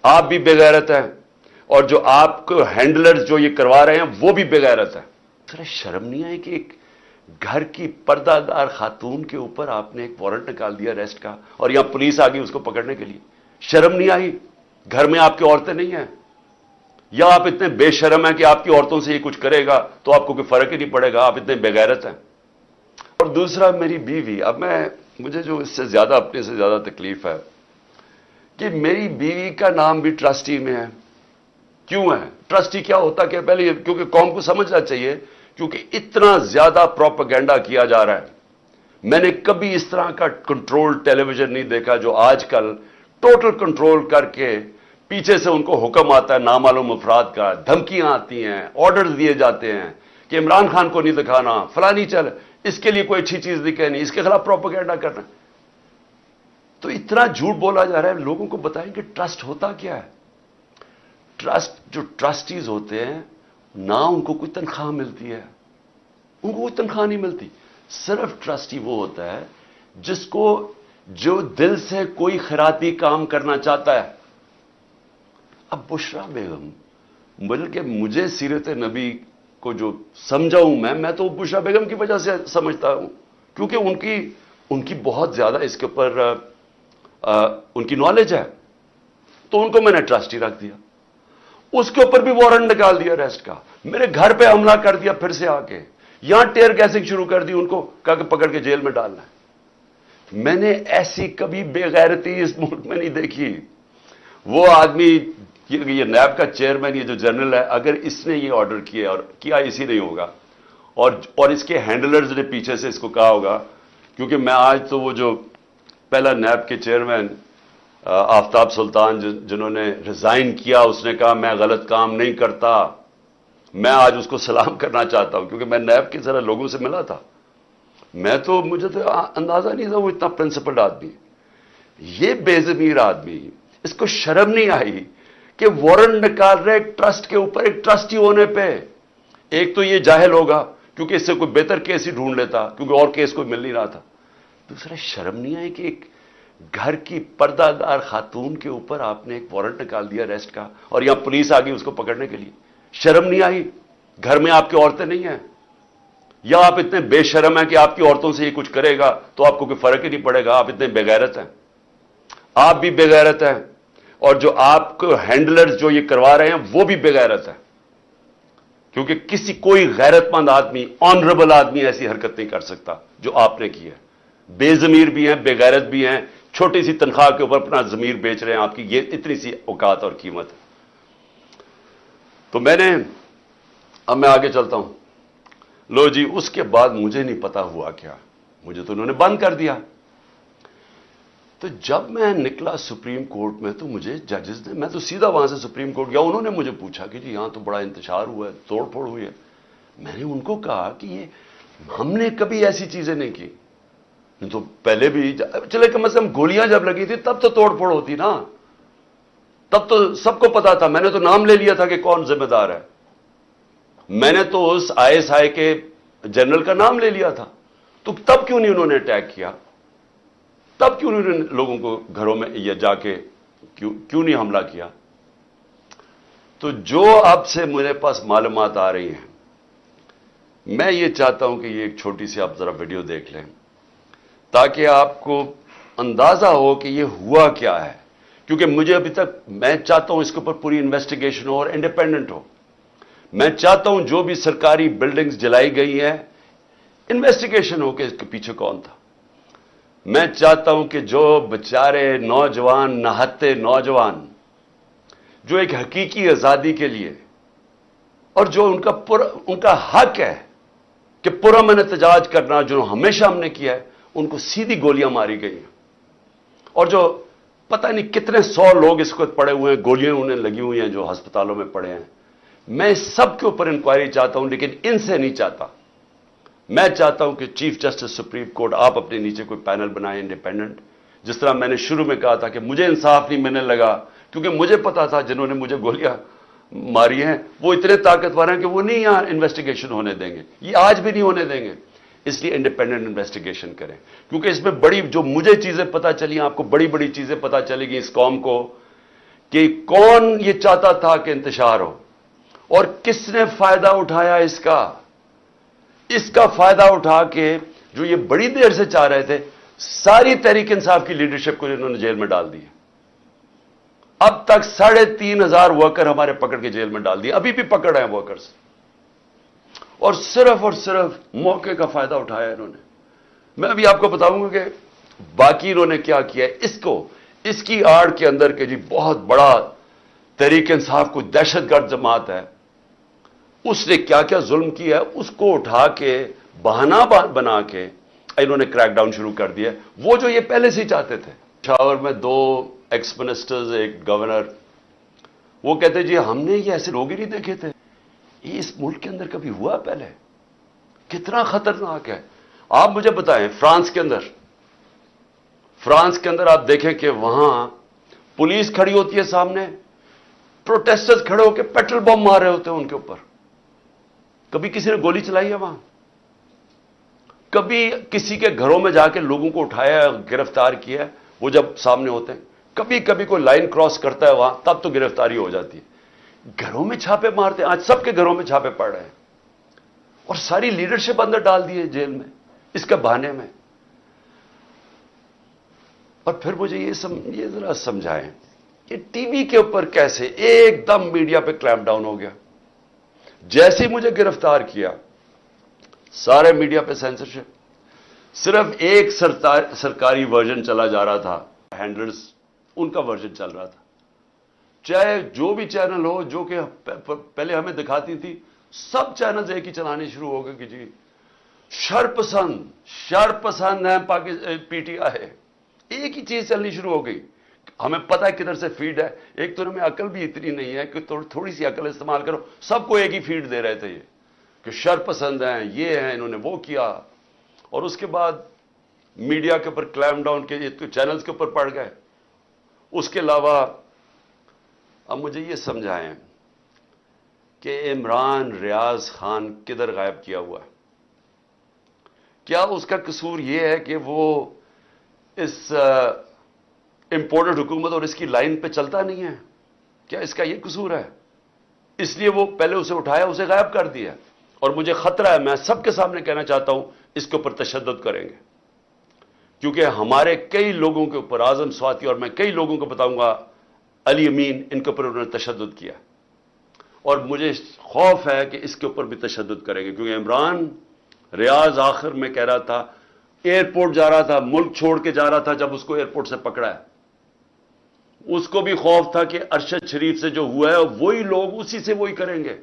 آپ بھی بےغیرت ہیں اور جو آپ کو ہینڈلرز جو یہ کروا رہے ہیں وہ بھی بےغیرت ہیں. سر شرم نہیں آئی کہ ایک گھر کی پردہ دار خاتون کے اوپر آپ نے ایک وارنٹ نکال دیا اریسٹ کا, اور یہاں پولیس آ گئی اس کو پکڑنے کے لیے. شرم نہیں آئی؟ گھر میں آپ کی عورتیں نہیں ہیں؟ یا آپ اتنے بے شرم ہیں کہ آپ کی عورتوں سے یہ کچھ کرے گا تو آپ کو کوئی فرق ہی نہیں پڑے گا, آپ اتنے بےغیرت ہیں. اور دوسرا میری بیوی, اب مجھے جو اس سے زیادہ اپنے سے زیادہ تکلیف ہے کہ میری بیوی کا نام بھی ٹرسٹی میں ہے. کیوں ہے؟ ٹرسٹی کیا ہوتا کہ پہلے کیونکہ قوم کو سمجھنا چاہیے, کیونکہ اتنا زیادہ پروپیگنڈا کیا جا رہا ہے. میں نے کبھی اس طرح کا کنٹرول ٹیلی ویژن نہیں دیکھا جو آج کل ٹوٹل کنٹرول کر کے پیچھے سے ان کو حکم آتا ہے نامعلوم افراد کا, دھمکیاں آتی ہیں, آرڈرز دیے جاتے ہیں کہ عمران خان کو نہیں دکھانا, فلانی چل, اس کے لیے کوئی اچھی چیز نہیں کہنی, اس کے خلاف پروپیگنڈا کرنا. تو اتنا جھوٹ بولا جا رہا ہے. لوگوں کو بتائیں کہ ٹرسٹ ہوتا کیا ہے. ٹرسٹ, جو ٹرسٹیز ہوتے ہیں نہ ان کو کوئی تنخواہ ملتی ہے, ان کو کوئی تنخواہ نہیں ملتی. صرف ٹرسٹی وہ ہوتا ہے جس کو جو دل سے کوئی خیراتی کام کرنا چاہتا ہے. اب بشرا بیگم, بلکہ مجھے سیرت نبی کو جو سمجھا ہوں میں تو بشرا بیگم کی وجہ سے سمجھتا ہوں, کیونکہ ان کی بہت زیادہ اس کے اوپر ان کی نالج ہے, تو ان کو میں نے ٹرسٹی رکھ دیا. اس کے اوپر بھی وارنٹ نکال دیا اریسٹ کا, میرے گھر پہ حملہ کر دیا پھر سے آ کے, یہاں ٹیئر گیسنگ شروع کر دی, ان کو کہا کہ پکڑ کے جیل میں ڈالنا ہے. میں نے ایسی کبھی بے غیرتی اس ملک میں نہیں دیکھی. وہ آدمی یہ نیب کا چیئرمین, یہ جو جنرل ہے, اگر اس نے یہ آرڈر کیا اور کیا اسی نہیں ہوگا, اور اس کے ہینڈلرز نے پیچھے سے اس کو کہا ہوگا, کیونکہ میں آج تو وہ جو پہلا نیب کے چیئرمین آفتاب سلطان جنہوں نے ریزائن کیا, اس نے کہا میں غلط کام نہیں کرتا, میں آج اس کو سلام کرنا چاہتا ہوں, کیونکہ میں نیب کے ذرا لوگوں سے ملا تھا. مجھے تو اندازہ نہیں تھا وہ اتنا پرنسپلڈ آدمی. یہ بے ضمیر آدمی, اس کو شرم نہیں آئی کہ وارنٹ نکال رہے ایک ٹرسٹ کے اوپر, ایک ٹرسٹی ہونے پہ. ایک تو یہ جاہل ہوگا کیونکہ اس سے کوئی بہتر کیس ہی ڈھونڈ لیتا, کیونکہ اور کیس کوئی مل نہیں رہا تھا. دوسرا شرم نہیں آئی کہ ایک گھر کی پردہ دار خاتون کے اوپر آپ نے ایک وارنٹ نکال دیا اریسٹ کا, اور یہاں پولیس آ گئی اس کو پکڑنے کے لیے. شرم نہیں آئی؟ گھر میں آپ کی عورتیں نہیں ہیں؟ یا آپ اتنے بے شرم ہیں کہ آپ کی عورتوں سے یہ کچھ کرے گا تو آپ کو کوئی فرق ہی نہیں پڑے گا, آپ اتنے بےغیرت ہیں؟ آپ بھی بےغیرت ہیں اور جو آپ کو ہینڈلرز جو یہ کروا رہے ہیں وہ بھی بےغیرت ہیں, کیونکہ کوئی غیرت مند آدمی, آنریبل آدمی ایسی حرکت نہیں کر سکتا جو آپ نے کی ہے. بے ضمیر بھی ہیں, بے غیرت بھی ہیں, چھوٹی سی تنخواہ کے اوپر اپنا ضمیر بیچ رہے ہیں. آپ کی یہ اتنی سی اوقات اور قیمت ہے. تو اب میں آگے چلتا ہوں. لو جی, اس کے بعد مجھے نہیں پتا ہوا کیا, مجھے تو انہوں نے بند کر دیا. تو جب میں نکلا سپریم کورٹ میں تو مجھے ججز نے, میں تو سیدھا وہاں سے سپریم کورٹ گیا, انہوں نے مجھے پوچھا کہ جی یہاں تو بڑا انتشار ہوا ہے, توڑ پھوڑ ہوئی ہے. میں نے ان کو کہا کہ یہ ہم نے کبھی ایسی چیزیں نہیں کی. تو پہلے بھی چلے کم از کم گولیاں جب لگی تھی تب تو توڑ پھوڑ ہوتی نا, تب تو سب کو پتا تھا. میں نے تو نام لے لیا تھا کہ کون ذمہ دار ہے. میں نے تو اس ISI کے جنرل کا نام لے لیا تھا. تو تب کیوں نہیں انہوں نے اٹیک کیا؟ تب کیوں انہوں نے لوگوں کو گھروں میں یا جا کے کیوں نہیں حملہ کیا؟ تو جو اب سے میرے پاس معلومات آ رہی ہیں, میں یہ چاہتا ہوں کہ یہ ایک چھوٹی سی آپ ذرا ویڈیو دیکھ لیں تاکہ آپ کو اندازہ ہو کہ یہ ہوا کیا ہے. کیونکہ مجھے ابھی تک, میں چاہتا ہوں اس کے اوپر پوری انویسٹیگیشن ہو اور انڈیپینڈنٹ ہو. میں چاہتا ہوں جو بھی سرکاری بلڈنگز جلائی گئی ہیں انویسٹیگیشن ہو کہ اس کے پیچھے کون تھا. میں چاہتا ہوں کہ جو بیچارے نوجوان, نہتے نوجوان جو ایک حقیقی آزادی کے لیے, اور جو ان کا حق ہے کہ پرامن احتجاج کرنا, جو ہمیشہ ہم نے کیا ہے, ان کو سیدھی گولیاں ماری گئی ہیں. اور جو پتہ نہیں کتنے 100 لوگ اس وقت پڑے ہوئے ہیں, گولیاں انہیں لگی ہوئی ہیں جو ہسپتالوں میں پڑے ہیں. میں اس سب کے اوپر انکوائری چاہتا ہوں, لیکن ان سے نہیں چاہتا. میں چاہتا ہوں کہ چیف جسٹس سپریم کورٹ آپ اپنے نیچے کوئی پینل بنائیں انڈیپینڈنٹ. جس طرح میں نے شروع میں کہا تھا کہ مجھے انصاف نہیں ملنے لگا کیونکہ مجھے پتا تھا جنہوں نے مجھے گولیاں ماری ہیں وہ اتنے طاقتور ہیں کہ وہ نہیں یہاں انویسٹیگیشن ہونے دیں گے, یہ آج بھی نہیں ہونے دیں گے. اس لیے انڈیپینڈنٹ انویسٹیگیشن کریں, کیونکہ اس میں بڑی جو مجھے چیزیں پتہ چلی, آپ کو بڑی بڑی چیزیں پتہ چلے گی اس قوم کو کہ کون یہ چاہتا تھا کہ انتشار ہو اور کس نے فائدہ اٹھایا اس کا فائدہ اٹھا کے جو یہ بڑی دیر سے چاہ رہے تھے، ساری تحریک انصاف کی لیڈرشپ کو انہوں نے جیل میں ڈال دیا۔ اب تک 3,500 ورکر ہمارے پکڑ کے جیل میں ڈال دیے، ابھی بھی پکڑ رہے ہیں ورکرز، اور صرف موقع کا فائدہ اٹھایا انہوں نے۔ میں ابھی آپ کو بتاؤں گا کہ باقی انہوں نے کیا کیا ہے۔ اس کی آڑ کے اندر کہ جی بہت بڑا تحریک انصاف کو دہشت گرد جماعت ہے، اس نے کیا کیا ظلم کیا ہے، اس کو اٹھا کے بہانہ بنا کے انہوں نے کریک ڈاؤن شروع کر دیا، وہ جو یہ پہلے سے ہی چاہتے تھے۔ پشاور میں 2 ایکس منسٹرز، ایک گورنر، وہ کہتے جی ہم نے یہ ایسے لوگ ہی نہیں دیکھے تھے، یہ اس ملک کے اندر کبھی ہوا پہلے؟ کتنا خطرناک ہے۔ آپ مجھے بتائیں، فرانس کے اندر آپ دیکھیں کہ وہاں پولیس کھڑی ہوتی ہے سامنے، پروٹیسٹرز کھڑے ہو کے پیٹرول بم مار رہے ہوتے ہیں ان کے اوپر۔ کبھی کسی نے گولی چلائی ہے وہاں؟ کبھی کسی کے گھروں میں جا کے لوگوں کو اٹھایا، گرفتار کیا ہے وہ جب سامنے ہوتے ہیں؟ کبھی کوئی لائن کراس کرتا ہے وہاں، تب تو گرفتاری ہو جاتی ہے۔ گھروں میں چھاپے مارتے ہیں، آج سب کے گھروں میں چھاپے پڑ رہے ہیں، اور ساری لیڈرشپ اندر ڈال دی ہے جیل میں اس کے بہانے میں۔ اور پھر مجھے یہ ذرا سمجھائیں کہ ٹی وی کے اوپر کیسے ایک دم میڈیا پہ کلیمپ ڈاؤن ہو گیا؟ جیسے مجھے گرفتار کیا، سارے میڈیا پہ سینسرشپ، صرف ایک سرکاری ورژن چلا جا رہا تھا، ہینڈلرز ان کا ورژن چل رہا تھا، چاہے جو بھی چینل ہو جو کہ پہلے ہمیں دکھاتی تھی، سب چینلز ایک ہی چلانے شروع ہو گئے کہ جی شرپسند ہیں پی ٹی آئی، ایک ہی چیز چلنی شروع ہو گئی۔ ہمیں پتہ ہے کدھر سے فیڈ ہے، ایک تو ہمیں عقل بھی اتنی نہیں ہے کہ تھوڑی سی عقل استعمال کرو، سب کو ایک ہی فیڈ دے رہے تھے یہ کہ شرپسند ہیں، یہ ہیں، انہوں نے وہ کیا، اور اس کے بعد میڈیا کے اوپر کلیمپ ڈاؤن کے چینلز کے اوپر پڑ گئے۔ اس کے علاوہ اب مجھے یہ سمجھائیں کہ عمران ریاض خان کدھر غائب کیا ہوا ہے؟ کیا اس کا قصور یہ ہے کہ وہ اس امپورٹڈ حکومت اور اس کی لائن پہ چلتا نہیں ہے؟ کیا اس کا یہ قصور ہے؟ اس لیے وہ پہلے اسے اٹھایا، اسے غائب کر دیا، اور مجھے خطرہ ہے، میں سب کے سامنے کہنا چاہتا ہوں اس کے اوپر تشدد کریں گے، کیونکہ ہمارے کئی لوگوں کے اوپر، اعظم سواتی اور میں کئی لوگوں کو بتاؤں گا، علی امین، ان کے اوپر انہوں نے تشدد کیا، اور مجھے خوف ہے کہ اس کے اوپر بھی تشدد کریں گے، کیونکہ عمران ریاض آخر میں کہہ رہا تھا، ایئرپورٹ جا رہا تھا، ملک چھوڑ کے جا رہا تھا، جب اس کو ایئرپورٹ سے پکڑا ہے، اس کو بھی خوف تھا کہ ارشد شریف سے جو ہوا ہے وہی لوگ اسی سے وہی کریں گے۔